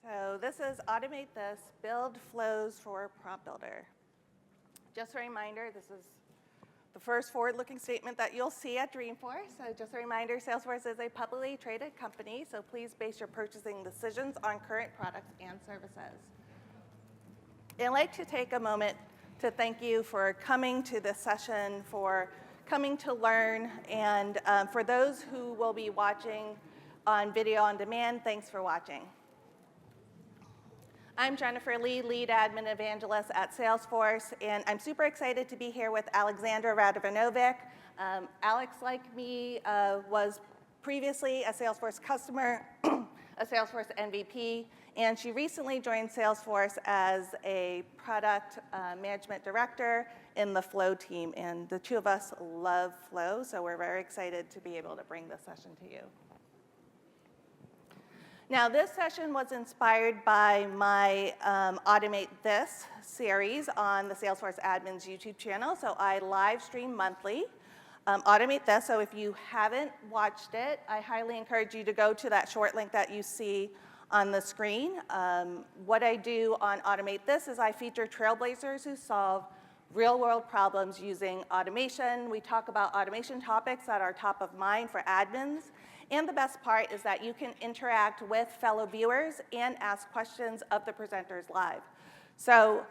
So this is Automate This, Build Flows for Prompt Builder. Just a reminder, this is the first forward-looking statement that you'll see at Dreamforce. So just a reminder, Salesforce is a publicly traded company, so please base your purchasing decisions on current products and services. And I'd like to take a moment to thank you for coming to this session, for coming to learn, and for those who will be watching on video on demand, thanks for watching. I'm Jennifer Lee, Lead Admin Evangelist at Salesforce, and I'm super excited to be here with Alexandra Radovanovic. Alex, like me, was previously a Salesforce customer, a Salesforce MVP, and she recently joined Salesforce as a product management director in the Flow team, and the two of us love Flow, so we're very excited to be able to bring this session to you. Now, this session was inspired by my Automate This series on the Salesforce Admin's YouTube channel. So I live stream monthly, Automate This. So if you haven't watched it, I highly encourage you to go to that short link that you see on the screen. What I do on Automate This is I feature trailblazers who solve real-world problems using automation. We talk about automation topics that are top of mind for admins. And the best part is that you can interact with fellow viewers and ask questions of the presenters live. So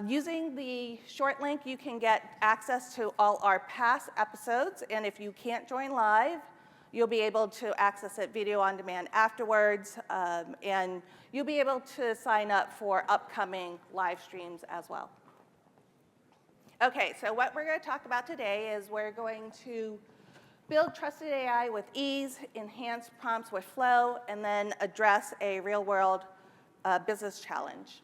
using the short link, you can get access to all our past episodes. And if you can't join live, you'll be able to access it video on demand afterwards. And you'll be able to sign up for upcoming live streams as well. OK, so what we're going to talk about today is we're going to build trusted AI with ease, enhance prompts with flow, and then address a real-world business challenge.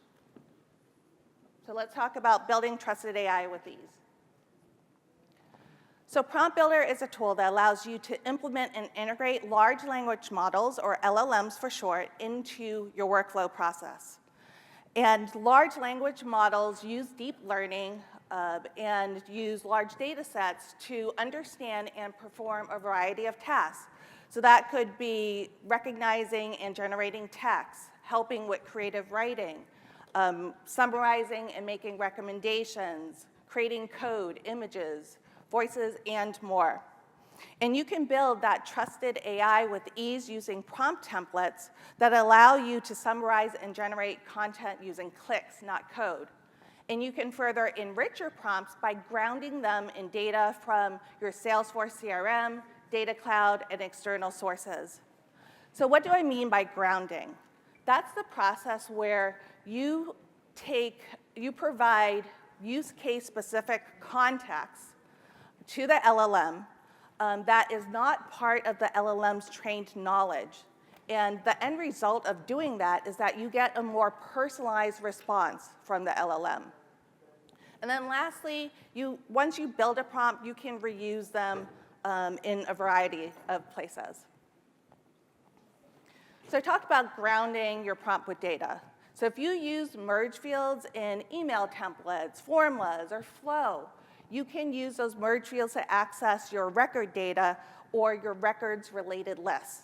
So let's talk about building trusted AI with ease. So Prompt Builder is a tool that allows you to implement and integrate large language models, or LLMs for short, into your workflow process. And large language models use deep learning and use large data sets to understand and perform a variety of tasks. So that could be recognizing and generating text, helping with creative writing, summarizing and making recommendations, creating code, images, voices, and more. And you can build that trusted AI with ease using prompt templates that allow you to summarize and generate content using clicks, not code. And you can further enrich your prompts by grounding them in data from your Salesforce CRM, Data Cloud, and external sources. So what do I mean by grounding? That's the process where you provide use case specific context to the LLM that is not part of the LLM's trained knowledge. And the end result of doing that is that you get a more personalized response from the LLM. And then lastly, once you build a prompt, you can reuse them in a variety of places. So I talked about grounding your prompt with data. So if you use merge fields in email templates, formulas, or flow, you can use those merge fields to access your record data or your records-related lists.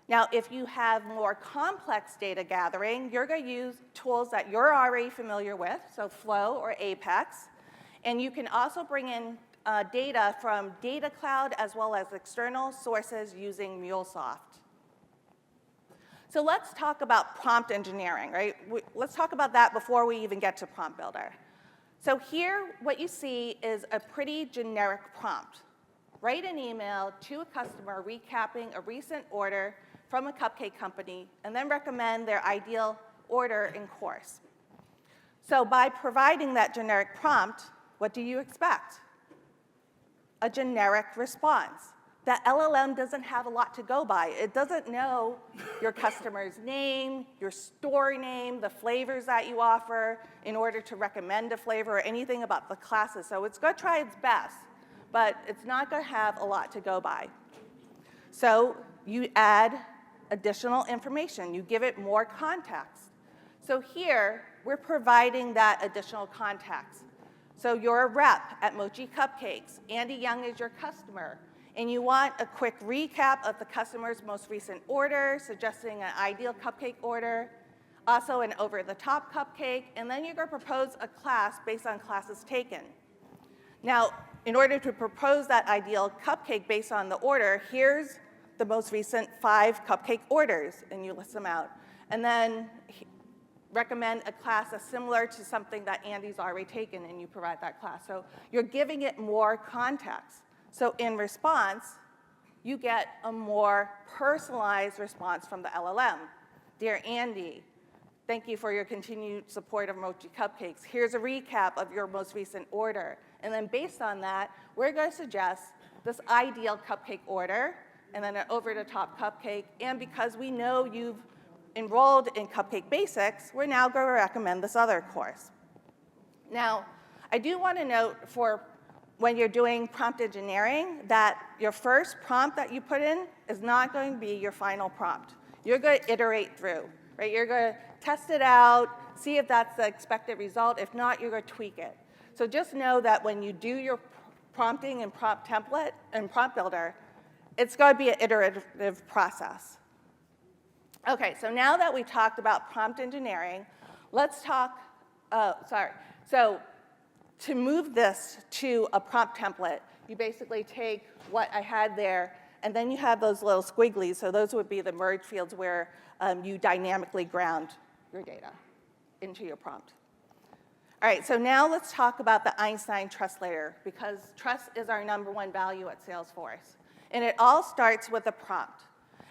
Now, if you have more complex data gathering, you're going to use tools that you're already familiar with, so Flow or Apex. And you can also bring in data from Data Cloud as well as external sources using MuleSoft. So let's talk about prompt engineering, right? Let's talk about that before we even get to Prompt Builder. So here, what you see is a pretty generic prompt. Write an email to a customer recapping a recent order from a cupcake company, and then recommend their ideal order and course. So by providing that generic prompt, what do you expect? A generic response. That LLM doesn't have a lot to go by. It doesn't know your customer's name, your store name, the flavors that you offer in order to recommend a flavor, or anything about the classes. So it's going to try its best, but it's not going to have a lot to go by. So you add additional information. You give it more context. So here, we're providing that additional context. So you're a rep at Mochi Cupcakes. Andy Young is your customer. And you want a quick recap of the customer's most recent order, suggesting an ideal cupcake order. also an over-the-top cupcake, and then you're going to propose a class based on classes taken. Now, in order to propose that ideal cupcake based on the order, here's the most recent 5 cupcake orders, and you list them out. And then recommend a class that's similar to something that Andy's already taken, and you provide that class. So you're giving it more context. So in response, you get a more personalized response from the LLM. Dear Andy, thank you for your continued support of Mochi Cupcakes. Here's a recap of your most recent order. And then based on that, we're going to suggest this ideal cupcake order, and then an over-the-top cupcake. And because we know you've enrolled in Cupcake Basics, we're now going to recommend this other course. Now, I do want to note for when you're doing prompt engineering that your first prompt that you put in is not going to be your final prompt. You're going to iterate through, right? You're going to test it out, see if that's the expected result. If not, you're going to tweak it. So just know that when you do your prompting and prompt template and prompt builder, it's going to be an iterative process. Okay, so now that we talked about prompt engineering, let's talk, So to move this to a prompt template, you basically take what I had there, and then you have those little squigglies. So those would be the merge fields where you dynamically ground your data into your prompt. All right, so now let's talk about the Einstein trust layer, because trust is our #1 value at Salesforce. And it all starts with a prompt.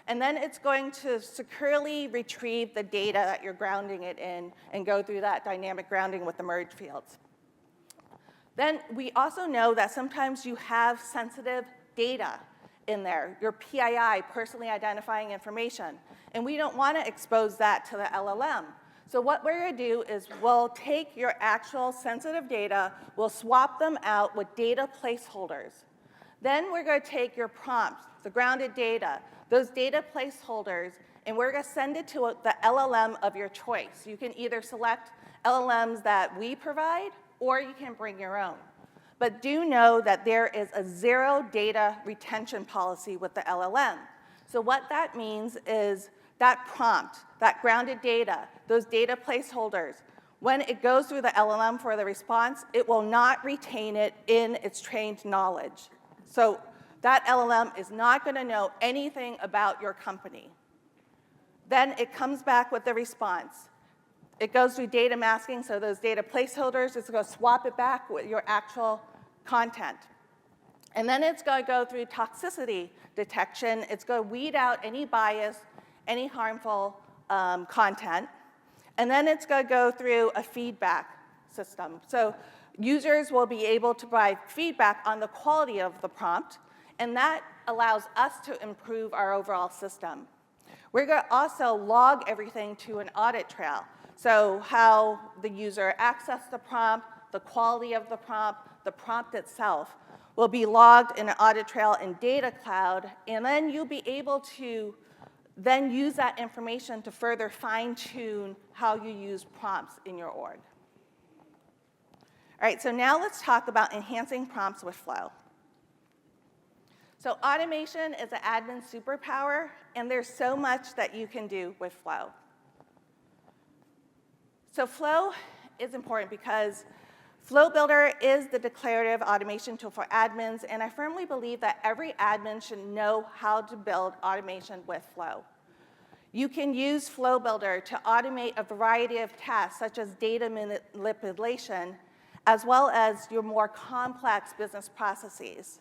And then it's going to securely retrieve the data that you're grounding it in and go through that dynamic grounding with the merge fields. Then we also know that sometimes you have sensitive data in there, your PII, personally identifying information. And we don't want to expose that to the LLM. So what we're going to do is we'll take your actual sensitive data, we'll swap them out with data placeholders. Then we're going to take your prompts, the grounded data, those data placeholders, and we're going to send it to the LLM of your choice. You can either select LLMs that we provide, or you can bring your own. But do know that there is a 0 data retention policy with the LLM. So what that means is that prompt, that grounded data, those data placeholders, when it goes through the LLM for the response, it will not retain it in its trained knowledge. So that LLM is not going to know anything about your company. Then it comes back with the response. It goes through data masking, so those data placeholders, it's going to swap it back with your actual content. And then it's going to go through toxicity detection. It's going to weed out any bias, any harmful content. And then it's going to go through a feedback system. So users will be able to provide feedback on the quality of the prompt, and that allows us to improve our overall system. We're going to also log everything to an audit trail. So how the user accessed the prompt, the quality of the prompt itself will be logged in an audit trail in Data Cloud, and then you'll be able to then use that information to further fine-tune how you use prompts in your org. All right, so now let's talk about enhancing prompts with Flow. So automation is an admin superpower, and there's so much that you can do with Flow. So Flow is important because Flow Builder is the declarative automation tool for admins, and I firmly believe that every admin should know how to build automation with Flow. You can use Flow Builder to automate a variety of tasks, such as data manipulation, as well as your more complex business processes.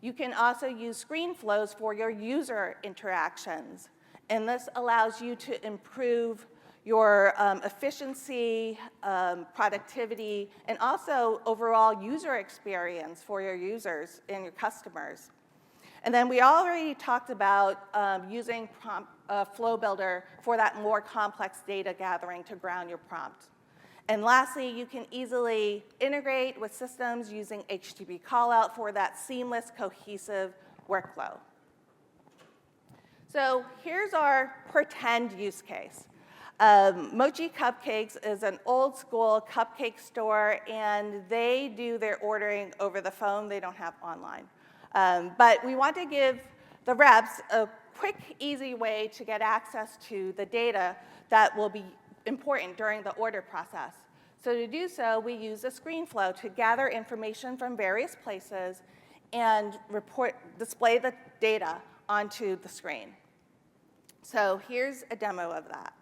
You can also use screen flows for your user interactions, and this allows you to improve your efficiency, productivity, and also overall user experience for your users and your customers. And then we already talked about using Flow Builder for that more complex data gathering to ground your prompt. And lastly, you can easily integrate with systems using HTTP callout for that seamless, cohesive workflow. So here's our pretend use case. Mochi Cupcakes is an old school cupcake store, and they do their ordering over the phone. They don't have online. But we want to give the reps a quick, easy way to get access to the data that will be important during the order process. So to do so, we use a screen flow to gather information from various places and display the data onto the screen. So here's a demo of that.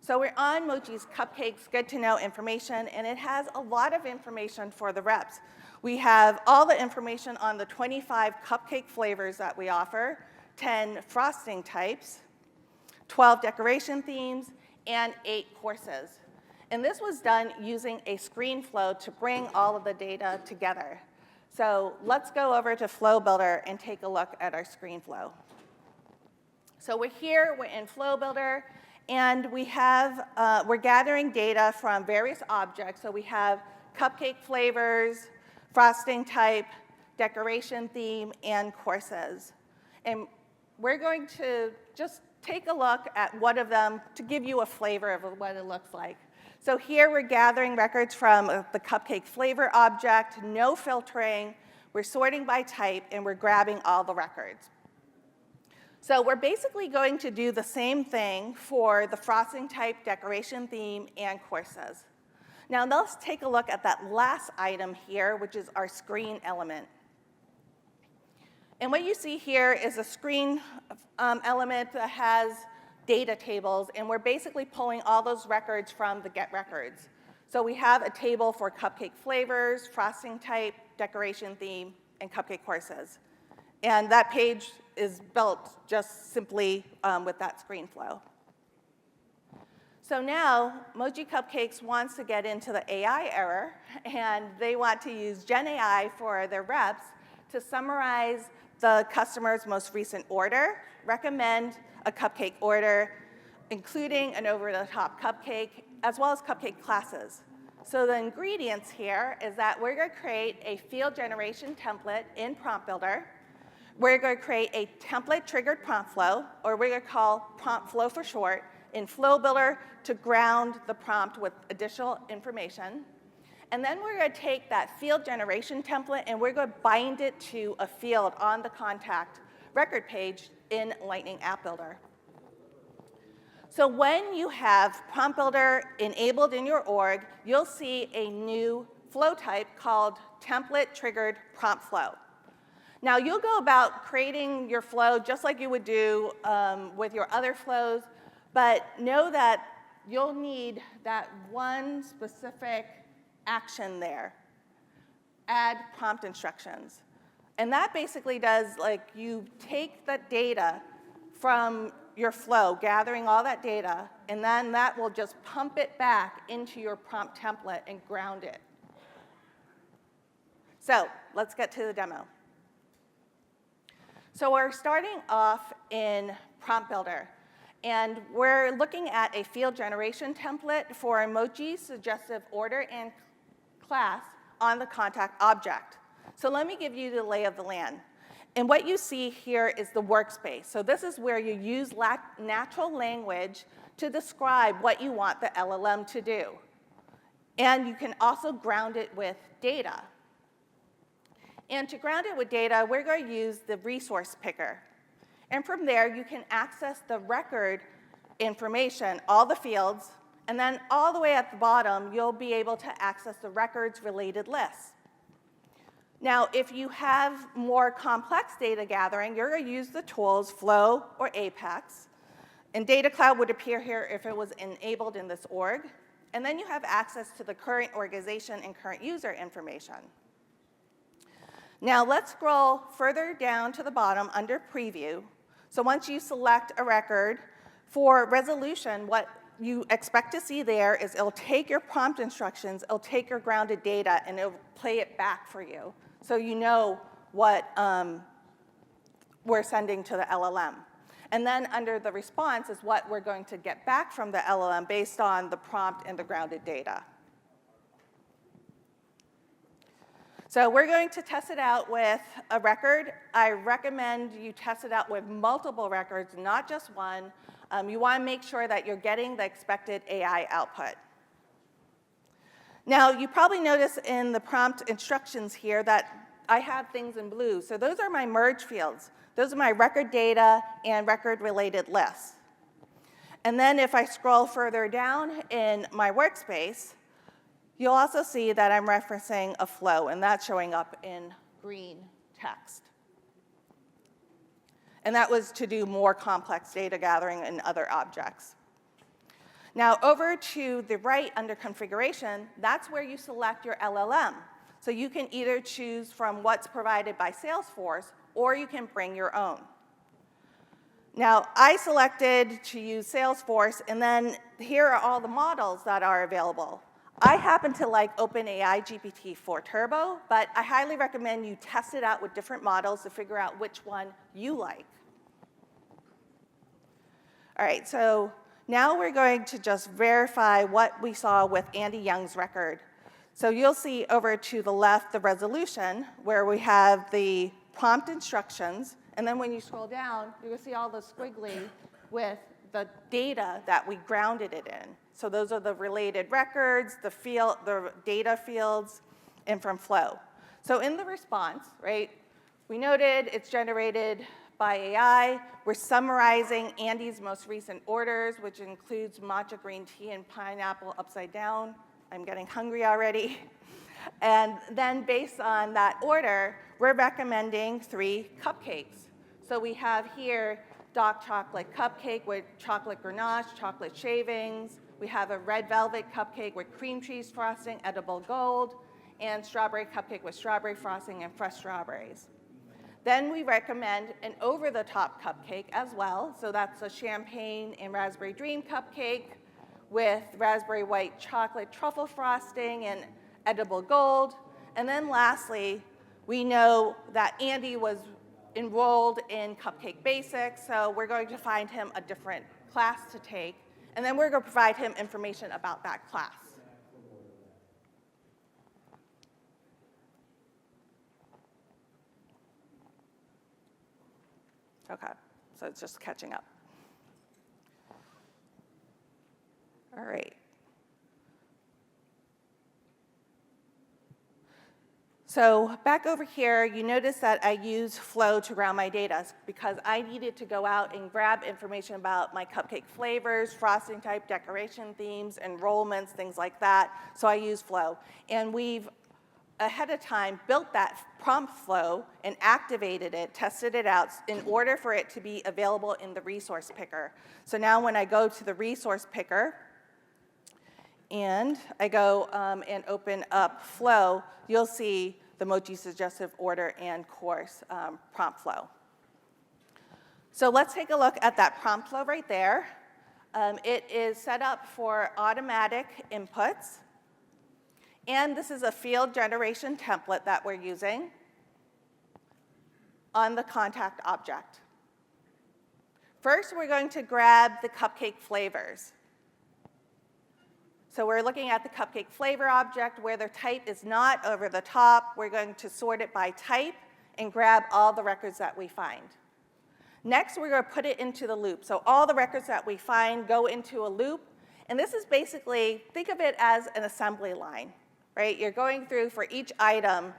So we're on Mochi's Cupcakes Good to Know information, and it has a lot of information for the reps. We have all the information on the 25 cupcake flavors that we offer, 10 frosting types, 12 decoration themes, and 8 courses. And this was done using a screen flow to bring all of the data together. So let's go over to Flow Builder and take a look at our screen flow. So we're in Flow Builder, and we're gathering data from various objects. So we have cupcake flavors, frosting type, decoration theme, and courses. And we're going to just take a look at one of them to give you a flavor of what it looks like. So here we're gathering records from the cupcake flavor object, no filtering, we're sorting by type, and we're grabbing all the records. So we're basically going to do the same thing for the frosting type, decoration theme, and courses. Now let's take a look at that last item here, which is our screen element. And what you see here is a screen element that has data tables, and we're basically pulling all those records from the Get Records. So we have a table for cupcake flavors, frosting type, decoration theme, and cupcake courses. And that page is built just simply with that screen flow. So now, Mochi Cupcakes wants to get into the AI era, and they want to use Gen AI for their reps to summarize the customer's most recent order, recommend a cupcake order, including an over-the-top cupcake, as well as cupcake classes. So the ingredients here is that we're going to create a field generation template in Prompt Builder. We're going to create a template-triggered prompt flow, or we're going to call prompt flow for short, in Flow Builder to ground the prompt with additional information. And then we're going to take that field generation template and we're going to bind it to a field on the contact record page in Lightning App Builder. So when you have Prompt Builder enabled in your org, you'll see a new flow type called Template Triggered Prompt Flow. Now you'll go about creating your flow just like you would do with your other flows, but know that you'll need that one specific action there, add prompt instructions. And that basically does, you take the data from your flow, gathering all that data, and then that will just pump it back into your prompt template and ground it. So let's get to the demo. So we're starting off in Prompt Builder. And we're looking at a field generation template for emoji suggestive order and class on the contact object. So let me give you the lay of the land. And what you see here is the workspace. So this is where you use natural language to describe what you want the LLM to do. And you can also ground it with data. And to ground it with data, we're going to use the resource picker. And from there, you can access the record information, all the fields, and then all the way at the bottom, you'll be able to access the records-related lists. Now, if you have more complex data gathering, you're going to use the tools Flow or Apex. And Data Cloud would appear here if it was enabled in this org. And then you have access to the current organization and current user information. Now, let's scroll further down to the bottom under Preview. So once you select a record, for resolution, what you expect to see there is it'll take your prompt instructions, it'll take your grounded data, and it'll play it back for you. So you know what we're sending to the LLM. And then under the response is what we're going to get back from the LLM based on the prompt and the grounded data. So we're going to test it out with a record. I recommend you test it out with multiple records, not just one. You want to make sure that you're getting the expected AI output. Now, you probably notice in the prompt instructions here that I have things in blue. So those are my merge fields. Those are my record data and record-related lists. And then if I scroll further down in my workspace, you'll also see that I'm referencing a flow, and that's showing up in green text. And that was to do more complex data gathering and other objects. Now, over to the right under configuration, that's where you select your LLM. So you can either choose from what's provided by Salesforce, or you can bring your own. Now, I selected to use Salesforce, and then here are all the models that are available. I happen to like OpenAI GPT-4 Turbo, but I highly recommend you test it out with different models to figure out which one you like. All right, so now we're going to just verify what we saw with Andy Young's record. So you'll see over to the left the resolution, where we have the prompt instructions, and then when you scroll down, you're going to see all the squiggly with the data that we grounded it in. So those are the related records, the data fields, and from flow. So in the response, right, we noted it's generated by AI. We're summarizing Andy's most recent orders, which includes matcha green tea and pineapple upside down. I'm getting hungry already. And then based on that order, we're recommending 3 cupcakes. So we have here dark chocolate cupcake with chocolate ganache, chocolate shavings. We have a red velvet cupcake with cream cheese frosting, edible gold, and strawberry cupcake with strawberry frosting and fresh strawberries. Then we recommend an over-the-top cupcake as well. So that's a champagne and raspberry dream cupcake with raspberry white chocolate truffle frosting and edible gold. And then lastly, we know that Andy was enrolled in Cupcake Basics, so we're going to find him a different class to take. And then we're going to provide him information about that class. Okay, so it's just catching up. All right. So back over here, you notice that I use Flow to ground my data because I needed to go out and grab information about my cupcake flavors, frosting type, decoration themes, enrollments, things like that. So I use Flow. And we've ahead of time built that prompt flow and activated it, tested it out in order for it to be available in the resource picker. So now when I go to the resource picker and I go and open up Flow, you'll see the Mochi suggestive order and course prompt flow. So let's take a look at that prompt flow right there. It is set up for automatic inputs. And this is a field generation template that we're using on the contact object. First, we're going to grab the cupcake flavors. So we're looking at the cupcake flavor object where their type is not over the top. We're going to sort it by type and grab all the records that we find. Next, we're going to put it into the loop. So all the records that we find go into a loop. And this is basically, think of it as an assembly line, right? You're going through for each item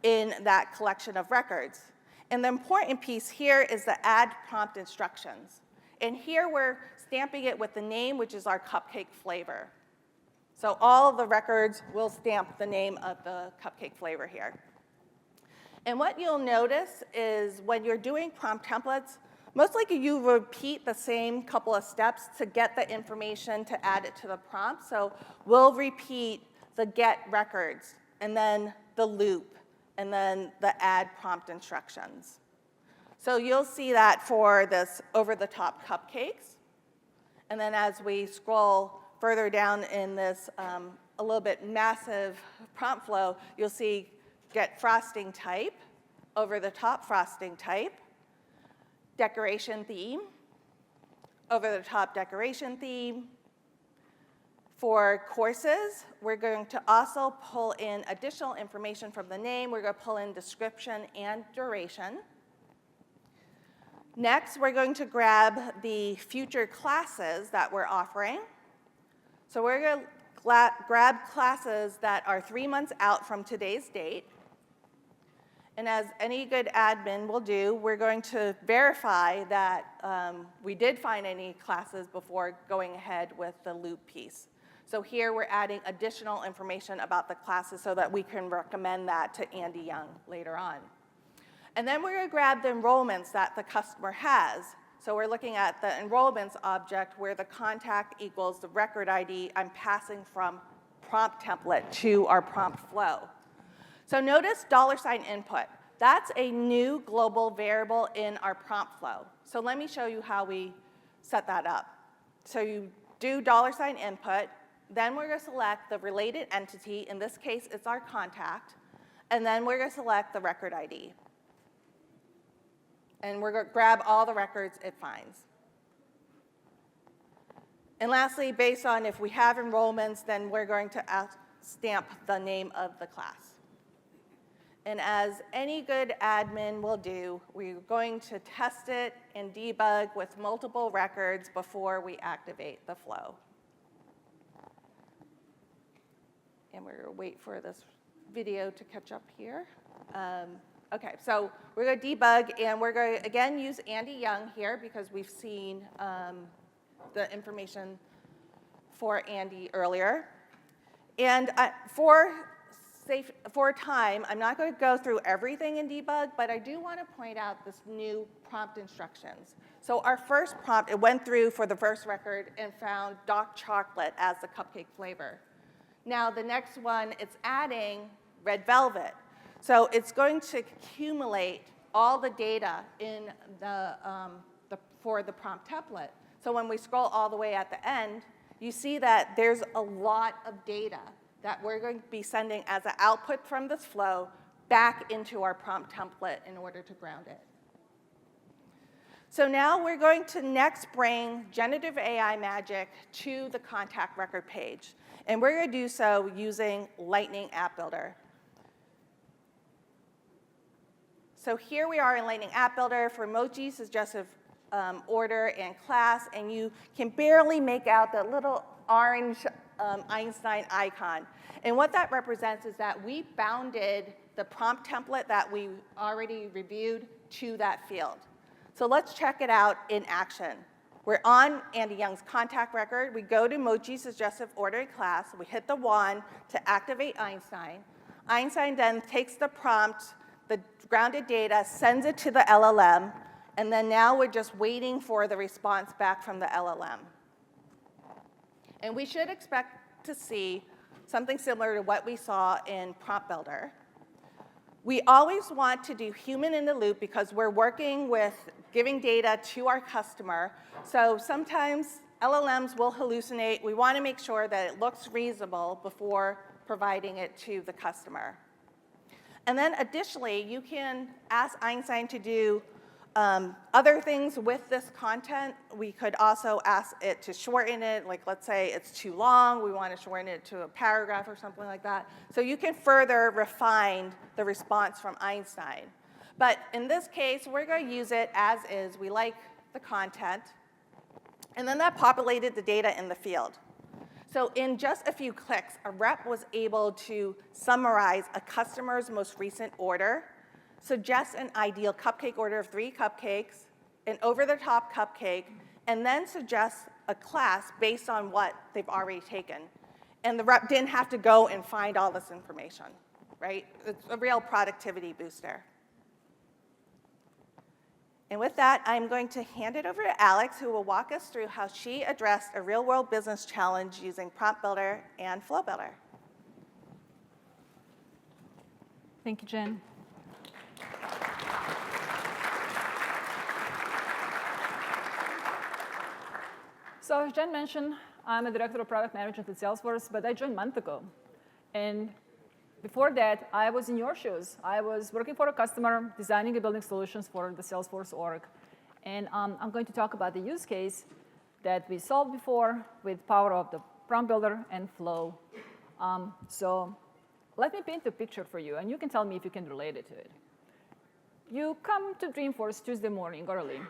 in that collection of records. And the important piece here is the add prompt instructions. And here we're stamping it with the name, which is our cupcake flavor. So all of the records will stamp the name of the cupcake flavor here. And what you'll notice is when you're doing prompt templates, most likely you repeat the same couple of steps to get the information to add it to the prompt. So we'll repeat the get records, and then the loop, and then the add prompt instructions. So you'll see that for this over-the-top cupcakes. And then as we scroll further down in this a little bit massive prompt flow, you'll see get frosting type, over-the-top frosting type, decoration theme, over-the-top decoration theme. For courses, we're going to also pull in additional information from the name. We're going to pull in description and duration. Next, we're going to grab the future classes that we're offering. So we're going to grab classes that are 3 months out from today's date. And as any good admin will do, we're going to verify that we did find any classes before going ahead with the loop piece. So here we're adding additional information about the classes so that we can recommend that to Andy Young later on. And then we're going to grab the enrollments that the customer has. So we're looking at the enrollments object where the contact equals the record ID I'm passing from prompt template to our prompt flow. So notice $input. That's a new global variable in our prompt flow. So let me show you how we set that up. So you do $input, then we're going to select the related entity. In this case, it's our contact. And then we're going to select the record ID. And we're going to grab all the records it finds. And lastly, based on if we have enrollments, then we're going to stamp the name of the class. And as any good admin will do, we're going to test it and debug with multiple records before we activate the flow. And we're going to wait for this video to catch up here. OK, so we're going to debug, and we're going to, again, use Andy Young here because we've seen the information for Andy earlier. And for time, I'm not going to go through everything in debug, but I do want to point out this new prompt instructions. So our first prompt, it went through for the first record and found dark chocolate as the cupcake flavor. Now the next one, it's adding red velvet. So it's going to accumulate all the data in for the prompt template. So when we scroll all the way at the end, you see that there's a lot of data that we're going to be sending as an output from this flow back into our prompt template in order to ground it. So now we're going to next bring generative AI magic to the contact record page. And we're going to do so using Lightning App Builder. So here we are in Lightning App Builder for emoji, suggestive order, and class. And you can barely make out the little orange Einstein icon. And what that represents is that we bounded the prompt template that we already reviewed to that field. So let's check it out in action. We're on Andy Young's contact record. We go to emoji suggestive order class. We hit the wand to activate Einstein. Einstein then takes the prompt, the grounded data, sends it to the LLM, and then now we're just waiting for the response back from the LLM. And we should expect to see something similar to what we saw in Prompt Builder. We always want to do human in the loop because we're working with giving data to our customer. So sometimes LLMs will hallucinate. We want to make sure that it looks reasonable before providing it to the customer. And then additionally, you can ask Einstein to do other things with this content. We could also ask it to shorten it. Like, let's say it's too long. We want to shorten it to a paragraph or something like that. So you can further refine the response from Einstein. But in this case, we're going to use it as is. We like the content. And then that populated the data in the field. So in just a few clicks, a rep was able to summarize a customer's most recent order, suggest an ideal cupcake order of 3 cupcakes, an over-the-top cupcake, and then suggest a class based on what they've already taken. And the rep didn't have to go and find all this information, right? It's a real productivity booster. And with that, I'm going to hand it over to Alex, who will walk us through how she addressed a real-world business challenge using Prompt Builder and Flow Builder. Thank you, Jen. So as Jen mentioned, I'm a director of product management at Salesforce, but I joined a month ago. And before that, I was in your shoes. I was working for a customer, designing and building solutions for the Salesforce org. And I'm going to talk about the use case that we solved before with power of the Prompt Builder and Flow. So let me paint a picture for you, and you can tell me if you can relate it to it. You come to Dreamforce Tuesday morning early.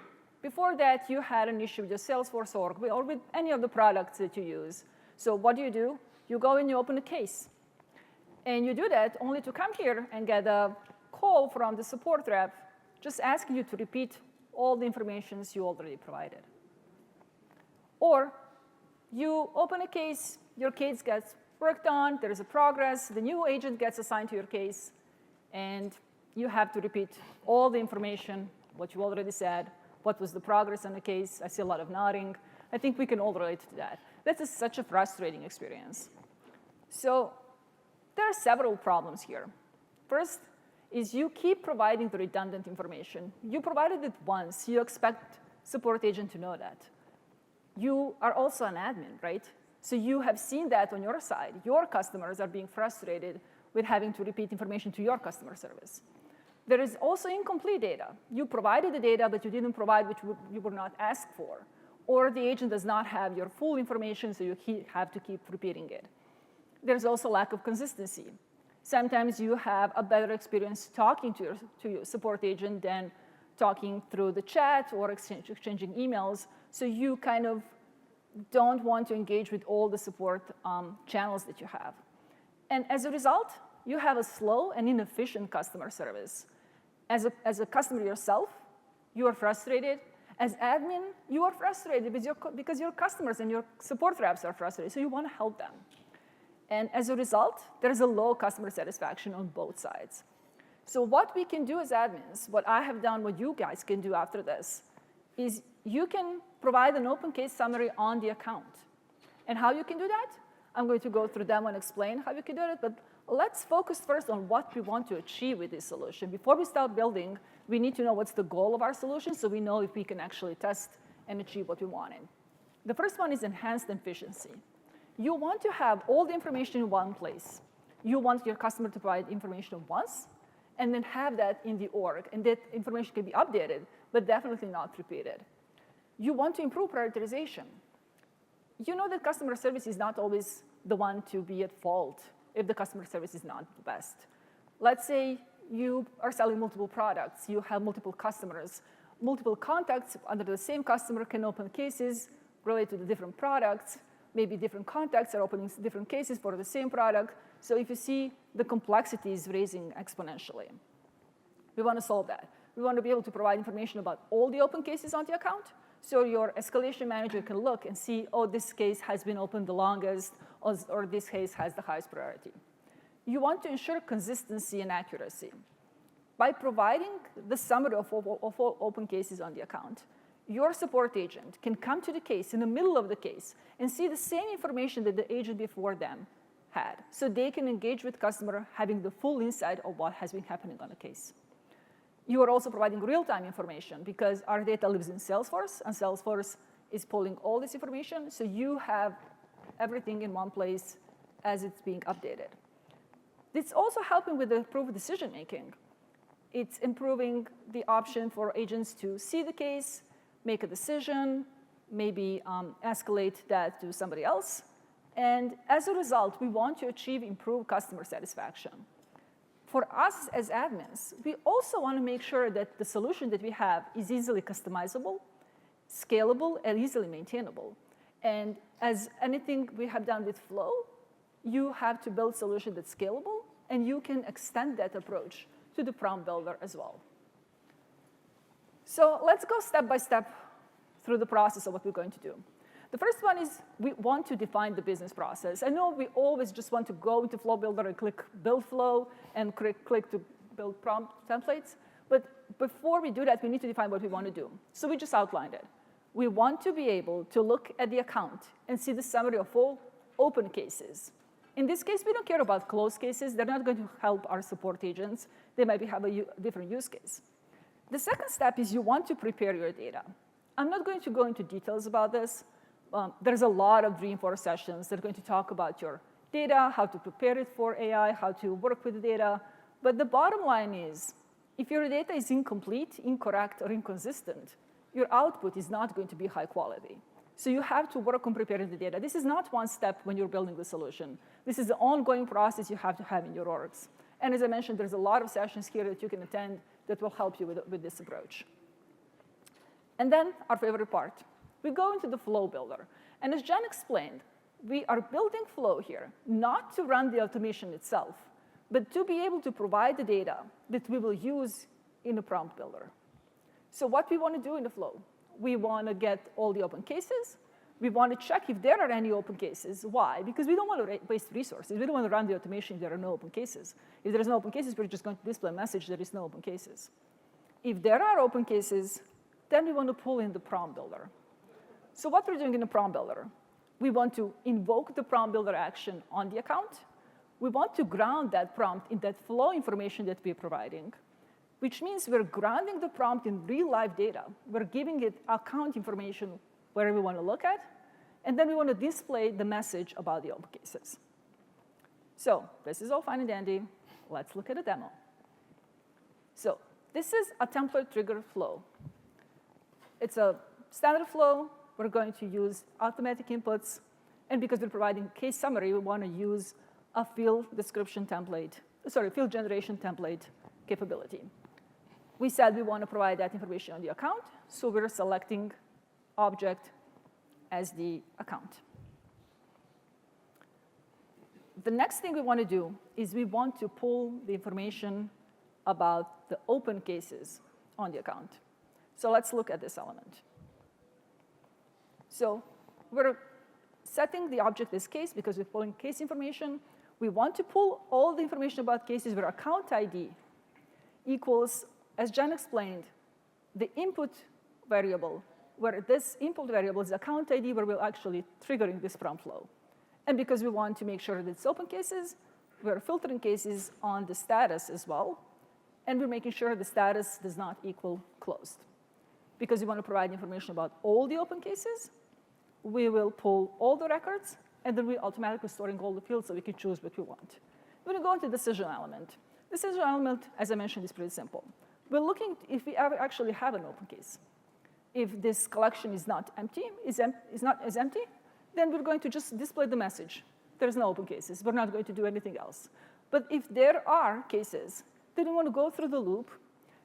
Before that, you had an issue with your Salesforce org or with any of the products that you use. So what do? You go and you open a case. And you do that only to come here and get a call call from the support rep just asking you to repeat all the information you already provided. Or you open a case, your case gets worked on, there is a progress, the new agent gets assigned to your case, and you have to repeat all the information, what you already said, what was the progress on the case. I see a lot of nodding. I think we can all relate to that. That is such a frustrating experience. So there are several problems here. First is you keep providing the redundant information. You provided it once. You expect support agent to know that. You are also an admin, right? So you have seen that on your side. Your customers are being frustrated with having to repeat information to your customer service. There is also incomplete data. You provided the data, but you didn't provide which you were not asked for. Or the agent does not have your full information, so you have to keep repeating it. There's also lack of consistency. Sometimes you have a better experience talking to your support agent than talking through the chat or exchanging emails, so you kind of don't want to engage with all the support channels that you have. And as a result, you have a slow and inefficient customer service. As a customer yourself, you are frustrated. As admin, you are frustrated because your customers and your support reps are frustrated, so you want to help them. And as a result, there is a low customer satisfaction on both sides. So what we can do as admins, what I have done, what you guys can do after this, is you can provide an open case summary on the account. And how you can do that? I'm going to go through them and explain how you can do it, but let's focus first on what we want to achieve with this solution. Before we start building, we need to know what's the goal of our solution so we know if we can actually test and achieve what we wanted. The first one is enhanced efficiency. You want to have all the information in one place. You want your customer to provide information once, and then have that in the org, and that information can be updated, but definitely not repeated. You want to improve prioritization. You know that customer service is not always the one to be at fault if the customer service is not the best. Let's say you are selling multiple products. You have multiple customers. Multiple contacts under the same customer can open cases related to the different products. Maybe different contacts are opening different cases for the same product. So if you see, the complexity is raising exponentially. We want to solve that. We want to be able to provide information about all the open cases on the account, so your escalation manager can look and see, oh, this case has been opened the longest, or this case has the highest priority. You want to ensure consistency and accuracy. By providing the summary of all open cases on the account, your support agent can come to the case in the middle of the case and see the same information that the agent before them had. So they can engage with customer having the full insight of what has been happening on the case. You are also providing real-time information because our data lives in Salesforce, and Salesforce is pulling all this information, so you have everything in one place as it's being updated. It's also helping with the improved decision-making. It's improving the option for agents to see the case, make a decision, maybe escalate that to somebody else. And as a result, we want to achieve improved customer satisfaction. For us as admins, we also want to make sure that the solution that we have is easily customizable, scalable, and easily maintainable. And as anything we have done with Flow, you have to build a solution that's scalable, and you can extend that approach to the prompt builder as well. So let's go step by step through the process of what we're going to do. The first one is we want to define the business process. I know we always just want to go into Flow Builder and click Build Flow and click to build prompt templates. But before we do that, we need to define what we want to do. So we just outlined it. We want to be able to look at the account and see the summary of all open cases. In this case, we don't care about closed cases. They're not going to help our support agents. They might have a different use case. The second step is you want to prepare your data. I'm not going to go into details about this. There's a lot of Dreamforce sessions that are going to talk about your data, how to prepare it for AI, how to work with the data. But the bottom line is, if your data is incomplete, incorrect, or inconsistent, your output is not going to be high quality. So you have to work on preparing the data. This is not one step when you're building the solution. This is the ongoing process you have to have in your orgs. And as I mentioned, there's a lot of sessions here that you can attend that will help you with this approach. And then our favorite part. We go into the Flow Builder. And as Jen explained, we are building Flow here, not to run the automation itself, but to be able to provide the data that we will use in a prompt builder. So what we want to do in the flow, we want to get all the open cases. We want to check if there are any open cases. Why? Because we don't want to waste resources. We don't want to run the automation if there are no open cases. If there is no open cases, we're just going to display a message there is no open cases. If there are open cases, then we want to pull in the prompt builder. So what we're doing in the prompt builder, we want to invoke the prompt builder action on the account. We want to ground that prompt in that flow information that we're providing, which means we're grounding the prompt in real-life data. We're giving it account information where we want to look at, and then we want to display the message about the open cases. So this is all fine and dandy. Let's look at a demo. So this is a template trigger flow. It's a standard flow. We're going to use automatic inputs, and because we're providing case summary, we want to use a field description template, field generation template capability. We said we want to provide that information on the account, so we're selecting object as the account. The next thing we want to do is we want to pull the information about the open cases on the account. So let's look at this element. So we're setting the object as case because we're pulling case information. We want to pull all the information about cases where account ID equals, as Jen explained, the input variable, where this input variable is account ID, where we're actually triggering this prompt flow. And because we want to make sure that it's open cases, we're filtering cases on the status as well, and we're making sure the status does not equal closed. Because we want to provide information about all the open cases, we will pull all the records, and then we're automatically storing all the fields so we can choose what we want. We're going to go into decision element. Decision element, as I mentioned, is pretty simple. We're looking if we ever actually have an open case. If this collection is not empty, is not as empty, then we're going to just display the message. There's no open cases. We're not going to do anything else. But if there are cases, then we want to go through the loop.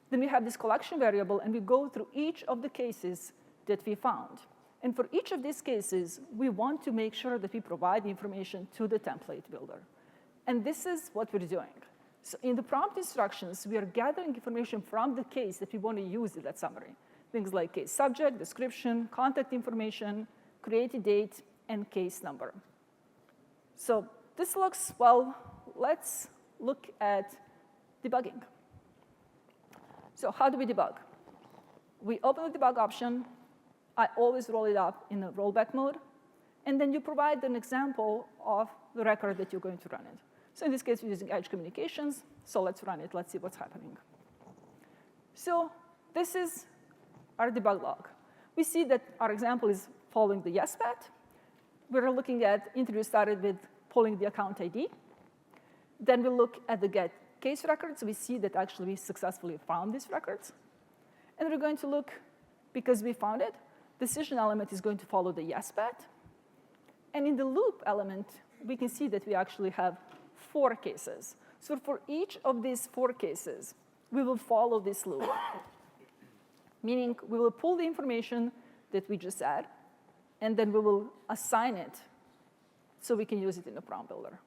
Then we have this collection variable, and we go through each of the cases that we found. And for each of these cases, we want to make sure that we provide the information to the template builder. And this is what we're doing. So in the prompt instructions, we are gathering information from the case that we want to use in that summary. Things like case subject, description, contact information, created date, and case number. So this looks, well, let's look at debugging. So how do we debug? We open the debug option. I always roll it up in a rollback mode. And then you provide an example of the record that you're going to run it. So in this case, we're using Edge Communications. So let's run it. Let's see what's happening. So this is our debug log. We see that our example is following the yes path. We're looking at interview started with pulling the account ID. Then we look at the get case records. We see that actually we successfully found these records. And we're going to look, because we found it, decision element is going to follow the yes path. And in the loop element, we can see that we actually have 4 cases. So for each of these 4 cases, we will follow this loop, meaning we will pull the information that we just had, and then we will assign it so we can use it in the prompt builder.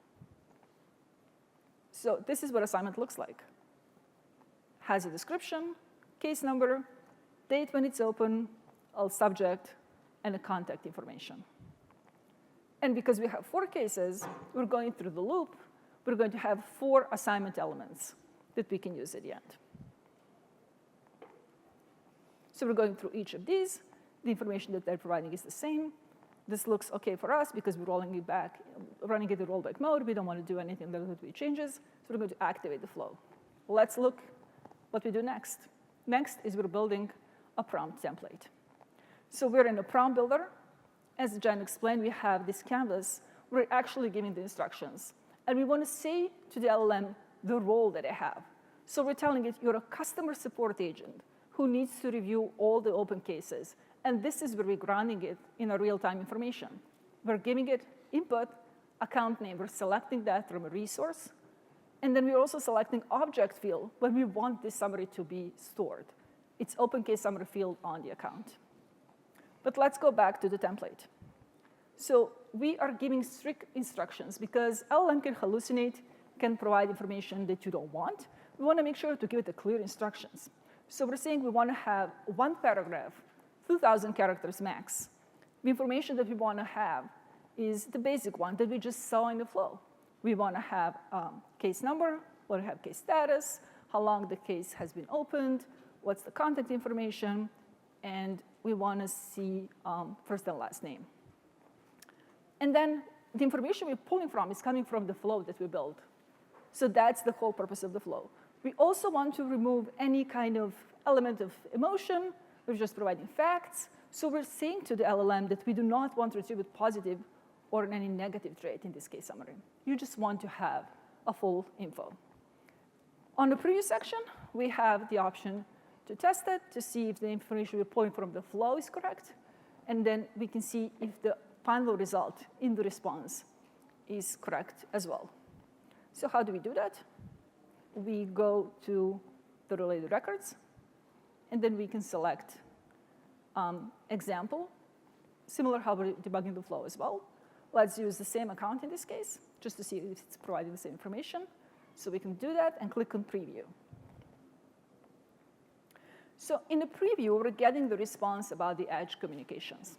So this is what assignment looks like. Has a description, case number, date when it's open, a subject, and a contact information. And because we have 4 cases, we're going through the loop. We're going to have 4 assignment elements that we can use at the end. So we're going through each of these. The information that they're providing is the same. This looks OK for us because we're rolling it back, running it in rollback mode. We don't want to do anything that would be changes. So we're going to activate the flow. Let's look what we do next. Next is we're building a prompt template. So we're in a prompt builder. As Jen explained, we have this canvas. We're actually giving the instructions. And we want to say to the LLM the role that I have. So we're telling it, you're a customer support agent who needs to review all the open cases. And this is where we're grounding it in a real-time information. We're giving it input, account name. We're selecting that from a resource. And then we're also selecting object field where we want this summary to be stored. It's open case summary field on the account. But let's go back to the template. So we are giving strict instructions because LLM can hallucinate, can provide information that you don't want, we want to make sure to give it the clear instructions. So we're saying we want to have one paragraph, 2,000 characters max. The information that we want to have is the basic one that we just saw in the flow. We want to have case number, we want to have case status, how long the case has been opened, what's the contact information, and we want to see first and last name. And then the information we're pulling from is coming from the flow that we built. So that's the whole purpose of the flow. We also want to remove any kind of element of emotion. We're just providing facts. So we're saying to the LLM that we do not want to retrieve a positive or any negative trait in this case summary. You just want to have a full info. On the preview section, we have the option to test it, to see if the information we're pulling from the flow is correct. And then we can see if the final result in the response is correct as well. So how do we do that? We go to the related records, and then we can select example, similar how we're debugging the flow as well. Let's use the same account in this case, just to see if it's providing the same information. So we can do that and click on preview. So in the preview, we're getting the response about the edge communications.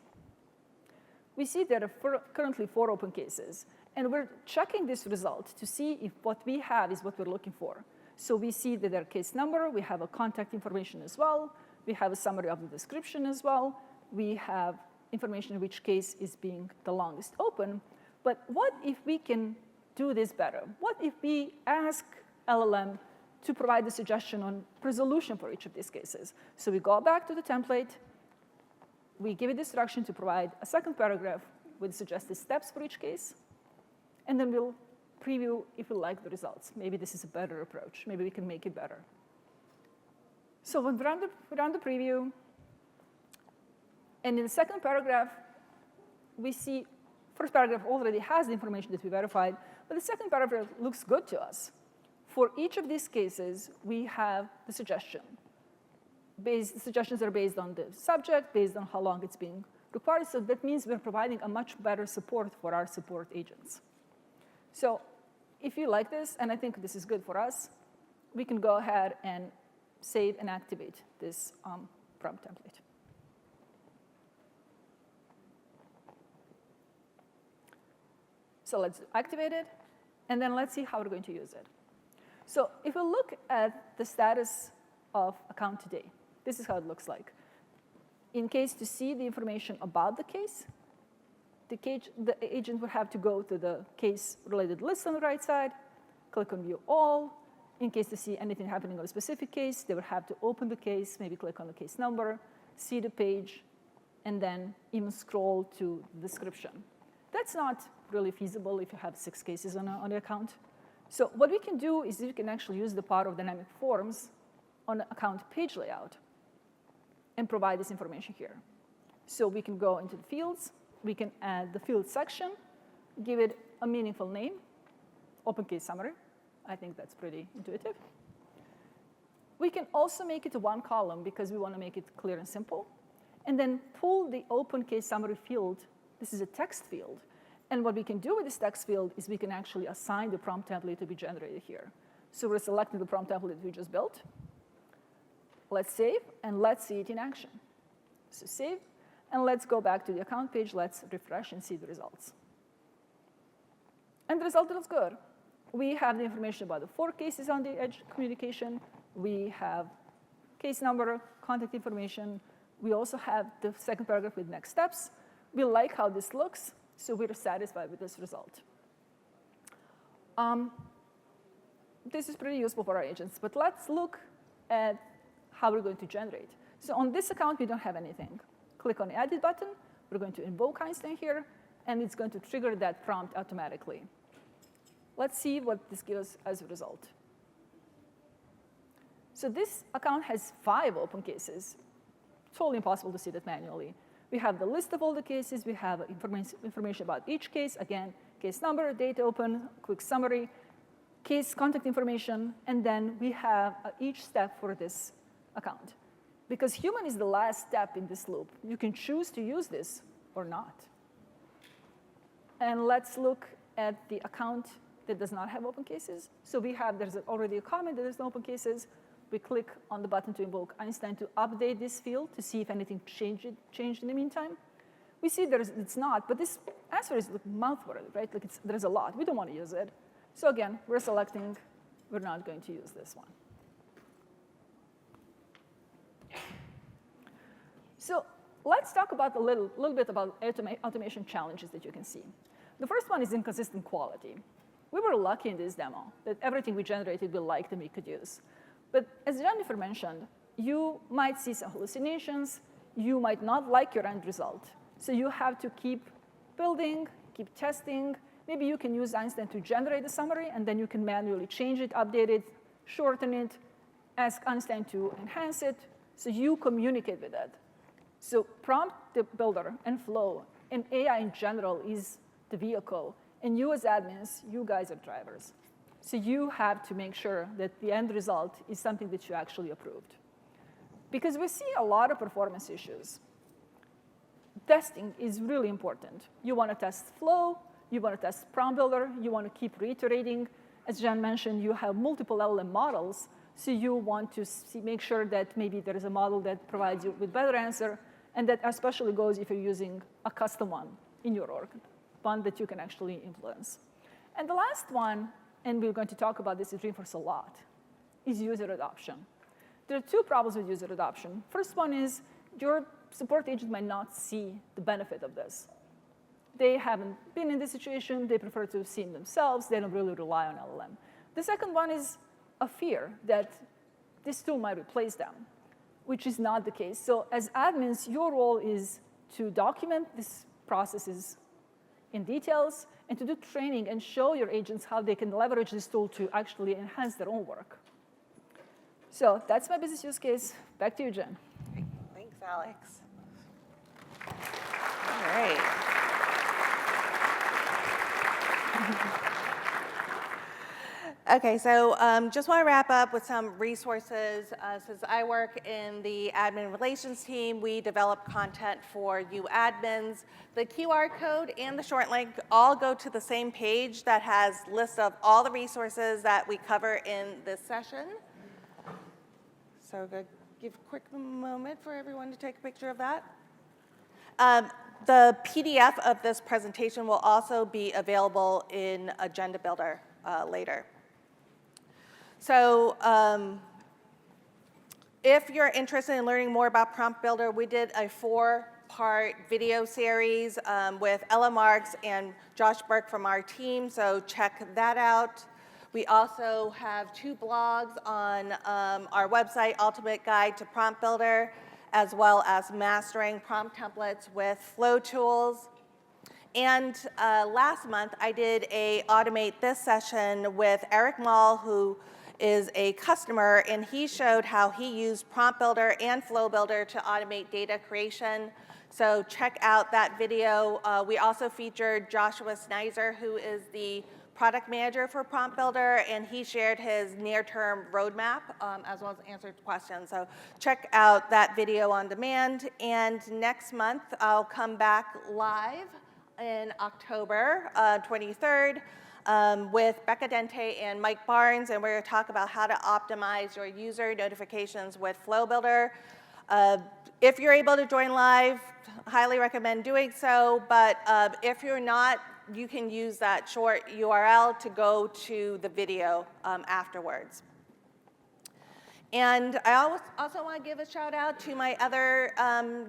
We see there are currently 4 open cases. And we're checking this result to see if what we have is what we're looking for. So we see that their case number, we have a contact information as well, we have a summary of the description as well, we have information in which case is being the longest open. But what if we can do this better? What if we ask LLM to provide a suggestion on resolution for each of these cases? So we go back to the template, we give it the instruction to provide a second paragraph with suggested steps for each case, and then we'll preview if we like the results. Maybe this is a better approach. Maybe we can make it better. So when we run the preview, and in the second paragraph, we see first paragraph already has the information that we verified, but the second paragraph looks good to us. For each of these cases, we have the suggestion. The suggestions are based on the subject, based on how long it's being required. So that means we're providing a much better support for our support agents. So if you like this, and I think this is good for us, we can go ahead and save and activate this prompt template. So let's activate it, and then let's see how we're going to use it. So if we look at the status of account today, this is how it looks like. In case to see the information about the case, the agent would have to go to the case-related list on the right side, click on View All. In case to see anything happening on a specific case, they would have to open the case, maybe click on the case number, see the page, and then even scroll to the description. That's not really feasible if you have 6 cases on the account. So what we can do is we can actually use the power of dynamic forms on the account page layout and provide this information here. So we can go into the fields. We can add the field section, give it a meaningful name, open case summary. I think that's pretty intuitive. We can also make it a 1 column because we want to make it clear and simple. And then pull the open case summary field. This is a text field. And what we can do with this text field is we can actually assign the prompt template to be generated here. So we're selecting the prompt template we just built. Let's save, and let's see it in action. So save, and let's go back to the account page. Let's refresh and see the results. And the result looks good. We have the information about the 4 cases on the edge communication. We have case number, contact information. We also have the second paragraph with next steps. We like how this looks, so we're satisfied with this result. This is pretty useful for our agents, but let's look at how we're going to generate. So on this account, we don't have anything. Click on the Edit button. We're going to invoke Einstein here, and it's going to trigger that prompt automatically. Let's see what this gives us as a result. So this account has 5 open cases. Totally impossible to see that manually. We have the list of all the cases. We have information about each case. Again, case number, date open, quick summary, case contact information, and then we have each step for this account. Because human is the last step in this loop. You can choose to use this or not. And let's look at the account that does not have open cases. So there's already a comment that there's no open cases. We click on the button to invoke Einstein to update this field to see if anything changed in the meantime. We see it's not, but this answer is mouth-watering, right? Like there's a lot. We don't want to use it. So again, we're selecting, we're not going to use this one. So let's talk about a little bit about automation challenges that you can see. The first one is inconsistent quality. We were lucky in this demo that everything we generated we liked and we could use. But as Jennifer mentioned, you might see some hallucinations. You might not like your end result. So you have to keep building, keep testing. Maybe you can use Einstein to generate the summary, and then you can manually change it, update it, shorten it, ask Einstein to enhance it. So you communicate with it. So prompt builder and flow and AI in general is the vehicle. And you as admins, you guys are drivers. So you have to make sure that the end result is something that you actually approved. Because we see a lot of performance issues. Testing is really important. You want to test flow. You want to test prompt builder. You want to keep reiterating. As Jen mentioned, you have multiple LLM models. So you want to make sure that maybe there is a model that provides you with better answer. And that especially goes if you're using a custom one in your org, one that you can actually influence. And the last one, and we're going to talk about this in Dreamforce a lot, is user adoption. There are two problems with user adoption. First one is your support agent might not see the benefit of this. They haven't been in this situation. They prefer to see it themselves. They don't really rely on LLM. The second one is a fear that this tool might replace them, which is not the case. So as admins, your role is to document these processes in details and to do training and show your agents how they can leverage this tool to actually enhance their own work. So that's my business use case. Back to you, Jen. Great. Thanks, Alex. All right. Okay, so just want to wrap up with some resources. Since I work in the admin relations team, we develop content for you admins. The QR code and the short link all go to the same page that has lists of all the resources that we cover in this session. So I'm going to give a quick moment for everyone to take a picture of that. The PDF of this presentation will also be available in Agenda Builder later. So if you're interested in learning more about Prompt Builder, we did a 4-part video series with Ella Marks and Josh Burke from our team, so check that out. We also have 2 blogs on our website, Ultimate Guide to Prompt Builder, as well as Mastering Prompt Templates with Flow Tools. And last month, I did a Automate This session with Eric Mall, who is a customer, and he showed how he used Prompt Builder and Flow Builder to automate data creation. So check out that video. We also featured Joshua Snizer, who is the product manager for Prompt Builder, and he shared his near-term roadmap as well as answered questions. So check out that video on demand. And next month, I'll come back live in October 23rd. With Becca Dente and Mike Barnes, and we're going to talk about how to optimize your user notifications with Flow Builder. If you're able to join live, highly recommend doing so, but if you're not, you can use that short URL to go to the video afterwards. And I also want to give a shout out to my other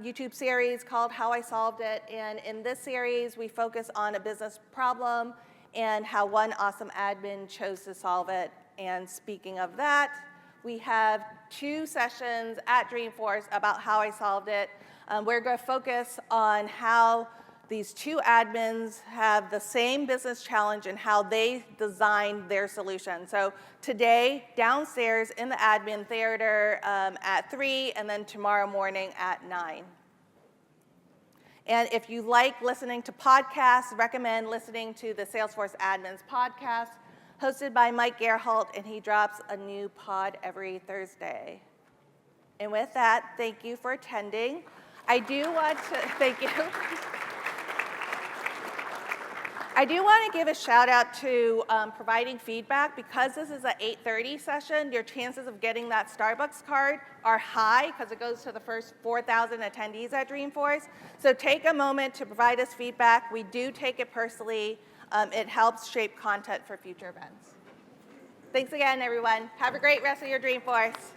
YouTube series called How I Solved It, and in this series, we focus on a business problem and how one awesome admin chose to solve it. And speaking of that, we have 2 sessions at Dreamforce about how I solved it. We're going to focus on how these 2 admins have the same business challenge and how they designed their solution. So today, downstairs in the admin theater at 3, and then tomorrow morning at 9. And if you like listening to podcasts, recommend listening to the Salesforce Admins podcast, hosted by Mike Gerholt, and he drops a new pod every Thursday. And with that, thank you for attending. I do want to, thank you. I do want to give a shout out to providing feedback. Because this is an 8:30 session, your chances of getting that Starbucks card are high because it goes to the first 4,000 attendees at Dreamforce. So take a moment to provide us feedback. We do take it personally. It helps shape content for future events. Thanks again, everyone. Have a great rest of your Dreamforce.